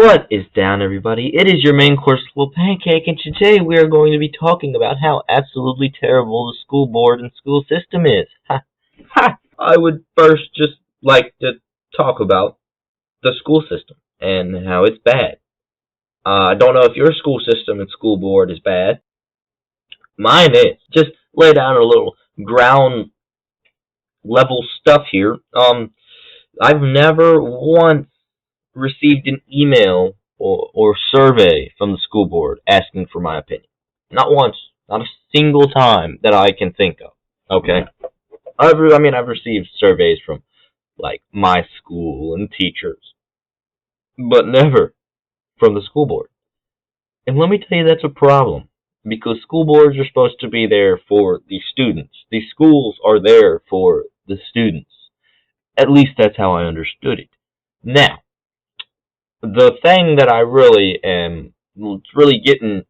What is down, everybody? It is your main course, little Pancake, and today we are going to be talking about how absolutely terrible the school board and school system is. Ha! Ha! I would first just like to talk about the school system and how it's bad. I don't know if your school system and school board is bad. Mine is. Just lay down a little ground level stuff here. I've never once received an email or survey from the school board asking for my opinion. Not once. Not a single time that I can think of. Okay? I've received surveys from, like, my school and teachers, but never from the school board. And let me tell you, that's a problem. Because school boards are supposed to be there for the students. These schools are there for the students. At least that's how I understood it. Now, the thing that I really am really getting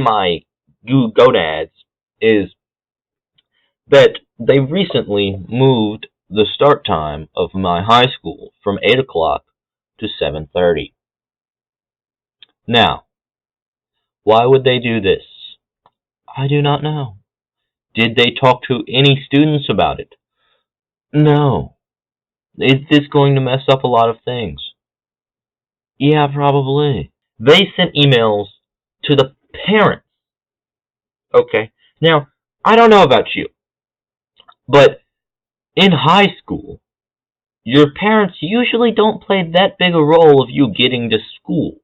my gonads is that they recently moved the start time of my high school from 8 o'clock to 7:30. Now, why would they do this? I do not know. Did they talk to any students about it? No. Is this going to mess up a lot of things? Yeah, probably. They sent emails to the parents. Okay. Now, I don't know about you, but in high school, your parents usually don't play that big a role of you getting to school.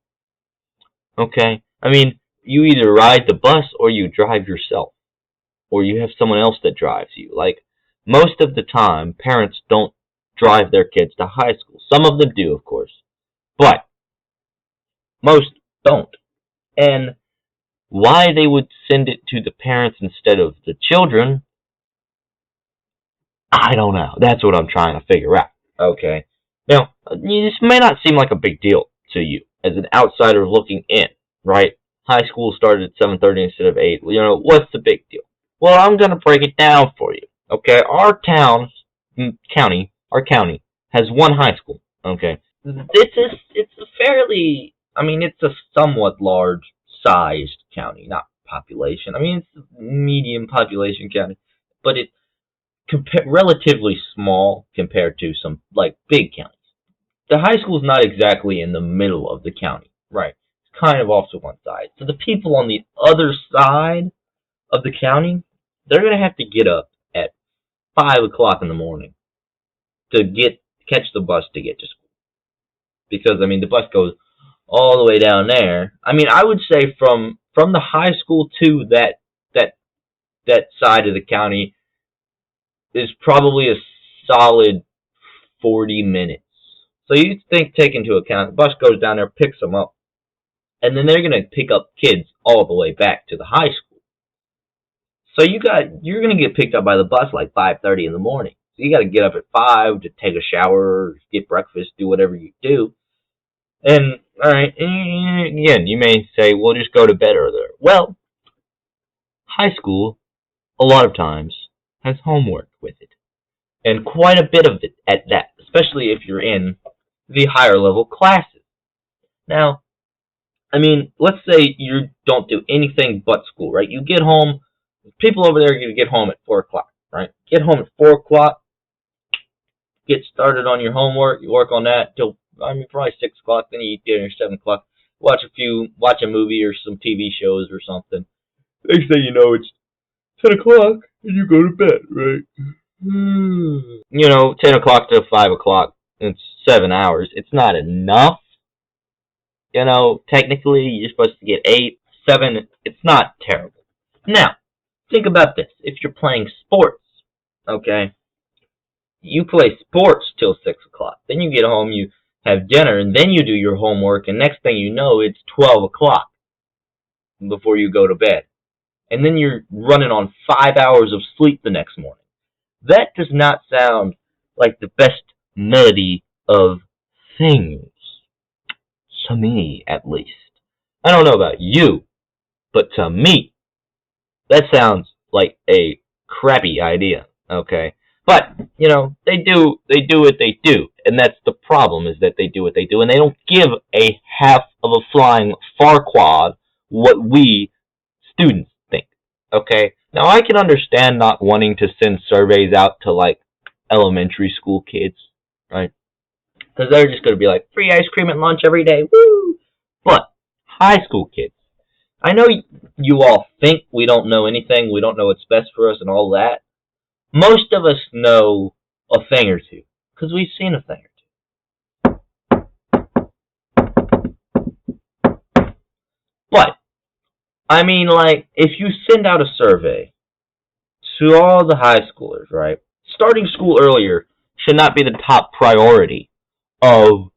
Okay? I mean, you either ride the bus or you drive yourself, or you have someone else that drives you. Like, most of the time, parents don't drive their kids to high school. Some of them do, of course, but most don't. And why they would send it to the parents instead of the children, I don't know. That's what I'm trying to figure out. Okay. Now, this may not seem like a big deal to you as an outsider looking in, right? High school started at 7:30 instead of 8. What's the big deal? Well, I'm going to break it down for you. Okay? Our county has one high school. Okay? It's a fairly, it's a somewhat large-sized county, not population. It's a medium population county, but it's relatively small compared to some, like, big counties. The high school is not exactly in the middle of the county, right? It's kind of off to one side. So the people on the other side of the county, they're going to have to get up at 5 o'clock in the morning to catch the bus to get to school. Because, the bus goes all the way down there. I would say from the high school to that side of the county is probably a solid 40 minutes. So you think, take into account, the bus goes down there, picks them up, and then they're going to pick up kids all the way back to the high school. So you're going to get picked up by the bus like 5:30 in the morning. So you got to get up at 5 to take a shower, get breakfast, do whatever you do. And, alright, again, you may say, well, just go to bed earlier. Well, high school, a lot of times, has homework with it. And quite a bit of it at that, especially if you're in the higher level classes. Now, let's say you don't do anything but school, right? You get home, people over there are going to get home at 4 o'clock, right? Get home at 4 o'clock, get started on your homework, you work on that till, probably 6 o'clock, then you eat dinner at 7 o'clock, watch a movie or some TV shows or something. Next thing you know, it's 10 o'clock, and you go to bed, right? 10 o'clock to 5 o'clock, it's 7 hours. It's not enough. Technically, you're supposed to get 8, 7. It's not terrible. Now, think about this. If you're playing sports, okay, you play sports till 6 o'clock. Then you get home, you have dinner, and then you do your homework, and next thing you know, it's 12 o'clock before you go to bed. And then you're running on 5 hours of sleep the next morning. That does not sound like the best melody of things. To me, at least. I don't know about you, but to me, that sounds like a crappy idea, okay? But they do what they do, and that's the problem, is that they do what they do, and they don't give a half of a flying farquad what we students think. Okay, now I can understand not wanting to send surveys out to like elementary school kids, right? Because they're just going to be like free ice cream at lunch every day, woo! But high school kids, I know you all think we don't know anything, we don't know what's best for us, and all that. Most of us know a thing or two because we've seen a thing or two. But I mean, like, if you send out a survey to all the high schoolers, right? Starting school earlier should not be the top priority of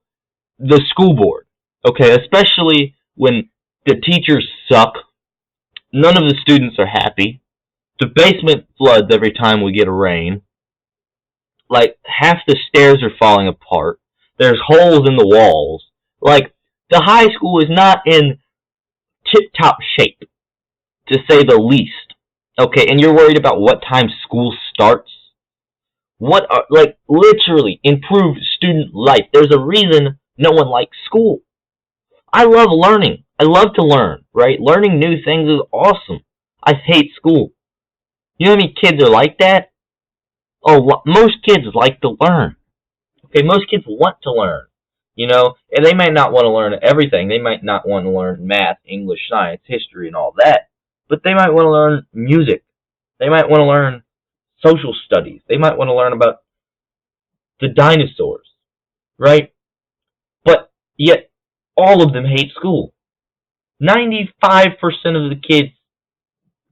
the school board, okay? Especially when the teachers suck, none of the students are happy, the basement floods every time we get a rain, like, half the stairs are falling apart, there's holes in the walls. Like, the high school is not in tip-top shape, to say the least. Okay, and you're worried about what time school starts? What are, like, literally improve student life. There's a reason no one likes school. I love learning. I love to learn, right? Learning new things is awesome. I hate school. You know how many kids are like that? Oh, most kids like to learn. Okay, most kids want to learn. And they might not want to learn everything. They might not want to learn math, English, science, history, and all that. But they might want to learn music. They might want to learn social studies. They might want to learn about the dinosaurs, right? But yet, all of them hate school. 95% of the kids,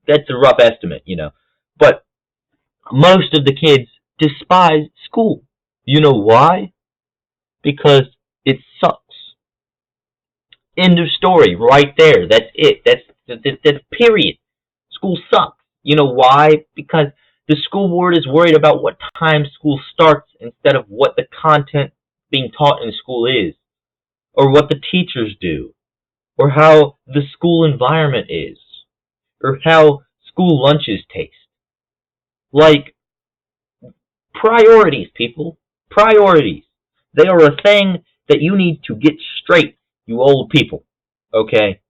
that's a rough estimate. But most of the kids despise school. You know why? Because it sucks. End of story, right there. That's it. That's period. School sucks. You know why? Because the school board is worried about what time school starts instead of what the content being taught in school is, or what the teachers do, or how the school environment is, or how school lunches taste. Like, priorities, people. Priorities. They are a thing that you need to get straight, you old people. Okay?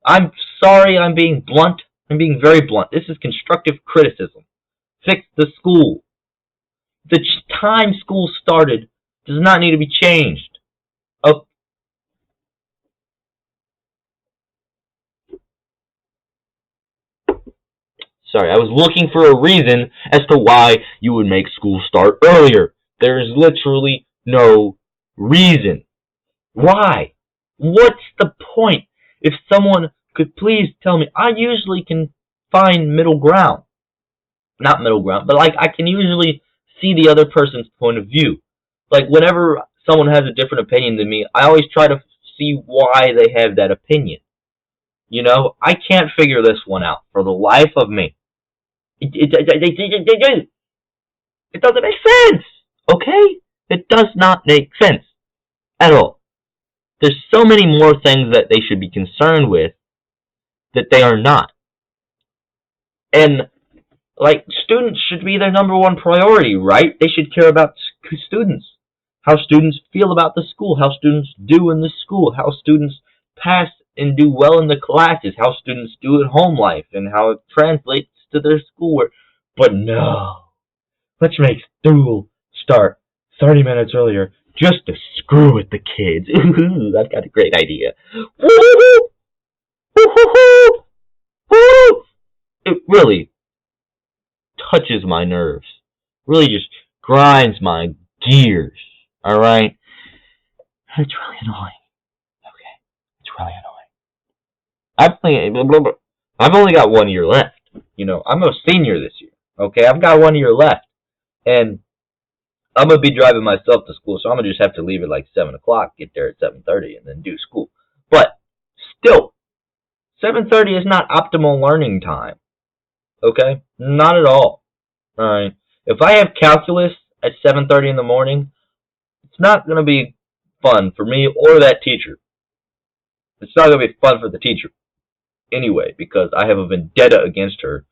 I'm sorry I'm being blunt. I'm being very blunt. This is constructive criticism. Fix the school. The time school started does not need to be changed. Oh, sorry, I was looking for a reason as to why you would make school start earlier. There is literally no reason. Why? What's the point? If someone could please tell me, I usually can find middle ground. Not middle ground, but like I can usually see the other person's point of view. Like whenever someone has a different opinion than me, I always try to see why they have that opinion. I can't figure this one out for the life of me. It doesn't make sense. Okay? It does not make sense at all. There's so many more things that they should be concerned with that they are not. And like, students should be their number one priority, right? They should care about students, how students feel about the school, how students do in the school, how students pass and do well in the classes, how students do at home life, and how it translates to their schoolwork. But no, let's make school start 30 minutes earlier just to screw with the kids. Ooh, I've got a great idea. Woo-hoo-hoo! Woo-hoo-hoo! Woo! It really touches my nerves. Really just grinds my gears. Alright? It's really annoying. Okay. It's really annoying. I've only got 1 year left. I'm a senior this year. Okay, I've got 1 year left. And I'm gonna be driving myself to school, so I'm gonna just have to leave at like 7 o'clock, get there at 7:30, and then do school. But still, 7:30 is not optimal learning time. Okay? Not at all. Alright. If I have calculus at 7:30 in the morning, it's not gonna be fun for me or that teacher. It's not gonna be fun for the teacher anyway, because I have a vendetta against her.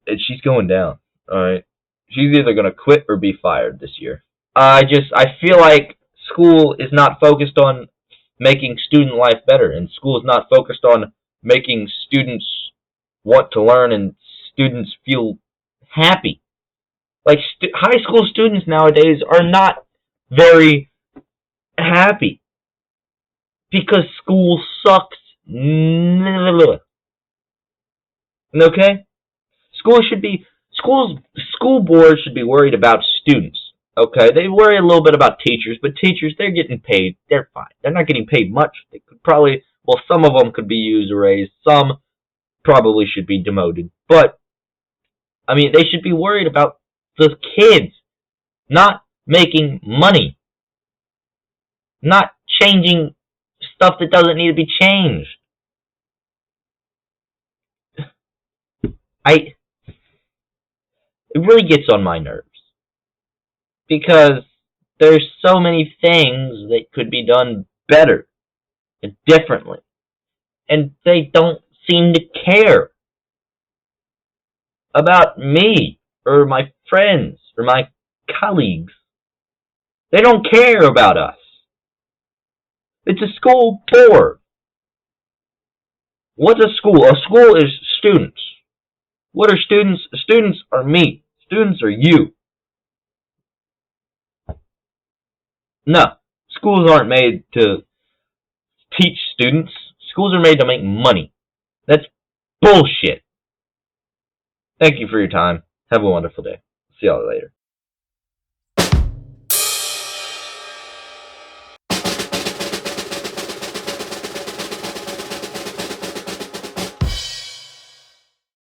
And she's going down. Alright. She's either going to quit or be fired this year. I feel like school is not focused on making student life better, and school is not focused on making students want to learn and students feel happy. Like high school students nowadays are not very happy because school sucks. Okay? School boards should be worried about students. Okay, they worry a little bit about teachers, but teachers, they're getting paid. They're fine. They're not getting paid much. They could probably, well, some of them could be used raised. Some probably should be demoted. But I mean, they should be worried about the kids, not making money, not changing stuff that doesn't need to be changed. It really gets on my nerves because there's so many things that could be done better and differently, and they don't seem to care about me or my friends or my colleagues. They don't care about us. It's a school board. What's a school? A school is students. What are students? Students are me. Students are you. No, schools aren't made to teach students. Schools are made to make money. That's bullshit. Thank you for your time. Have a wonderful day. See y'all later.